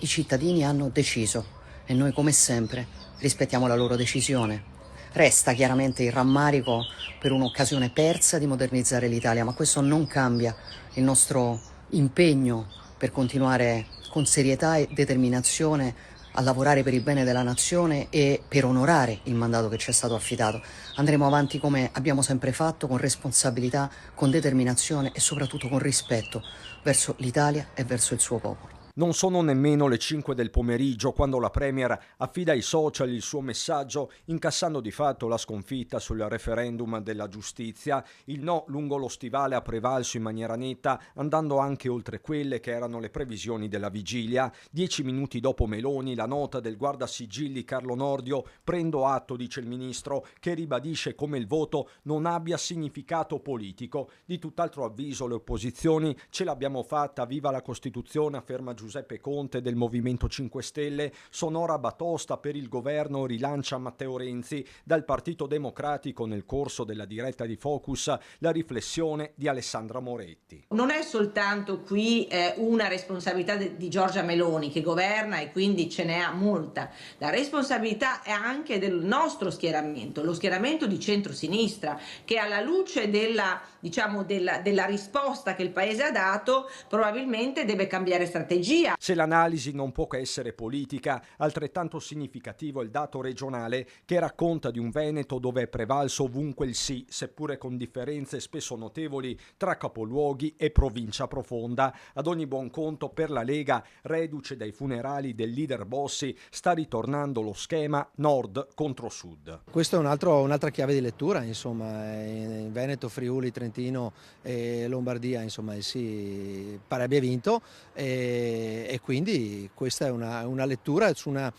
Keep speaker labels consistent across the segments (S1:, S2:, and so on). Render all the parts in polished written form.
S1: I cittadini hanno deciso e noi, come sempre, rispettiamo la loro decisione. Resta chiaramente il rammarico per un'occasione persa di modernizzare l'Italia, ma questo non cambia il nostro impegno per continuare con serietà e determinazione a lavorare per il bene della nazione e per onorare il mandato che ci è stato affidato. Andremo avanti come abbiamo sempre fatto, con responsabilità, con determinazione e soprattutto con rispetto verso l'Italia e verso il suo popolo.
S2: Non sono nemmeno le 5 del pomeriggio quando la Premier affida ai social il suo messaggio, incassando di fatto la sconfitta sul referendum della giustizia. Il no lungo lo stivale ha prevalso in maniera netta, andando anche oltre quelle che erano le previsioni della vigilia. 10 minuti dopo Meloni, la nota del guardasigilli Carlo Nordio: prendo atto, dice il ministro, che ribadisce come il voto non abbia significato politico. Di tutt'altro avviso le opposizioni: ce l'abbiamo fatta, viva la Costituzione, afferma Giuseppe Conte del Movimento 5 Stelle. Sonora batosta per il governo, rilancia Matteo Renzi. Dal Partito Democratico, nel corso della diretta di Focus, la riflessione di Alessandra Moretti.
S3: Non è soltanto qui una responsabilità di Giorgia Meloni, che governa e quindi ce n'è molta. La responsabilità è anche del nostro schieramento, lo schieramento di centrosinistra, che alla luce della risposta che il Paese ha dato probabilmente deve cambiare strategia.
S2: Se l'analisi non può che essere politica, altrettanto significativo è il dato regionale, che racconta di un Veneto dove è prevalso ovunque il sì, seppure con differenze spesso notevoli tra capoluoghi e provincia profonda. Ad ogni buon conto, per la Lega, reduce dai funerali del leader Bossi, sta ritornando lo schema nord contro sud.
S4: Questo è un'altra chiave di lettura, insomma, in Veneto, Friuli, Trentino e Lombardia, insomma, il sì pare abbia vinto, e quindi questa è una lettura su una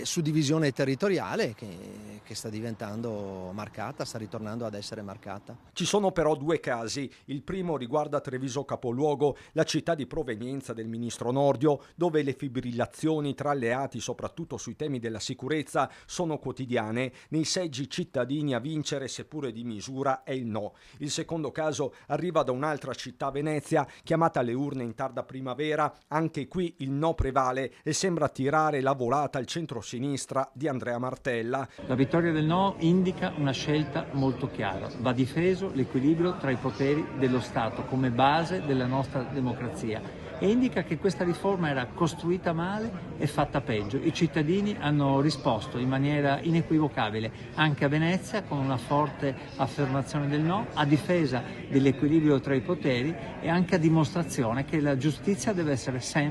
S4: suddivisione territoriale che sta diventando marcata, sta ritornando ad essere marcata.
S2: Ci sono però due casi. Il primo riguarda Treviso capoluogo, la città di provenienza del ministro Nordio, dove le fibrillazioni tra alleati, soprattutto sui temi della sicurezza, sono quotidiane. Nei seggi cittadini a vincere, seppure di misura, è il no. Il secondo caso arriva da un'altra città, Venezia, chiamata alle urne in tarda primavera. Anche qui il no prevale e sembra tirare la volata al centro-sinistra di Andrea Martella.
S5: La vittoria del no indica una scelta molto chiara. Va difeso l'equilibrio tra i poteri dello Stato come base della nostra democrazia, e indica che questa riforma era costruita male e fatta peggio. I cittadini hanno risposto in maniera inequivocabile, anche a Venezia, con una forte affermazione del no, a difesa dell'equilibrio tra i poteri e anche a dimostrazione che la giustizia deve essere sempre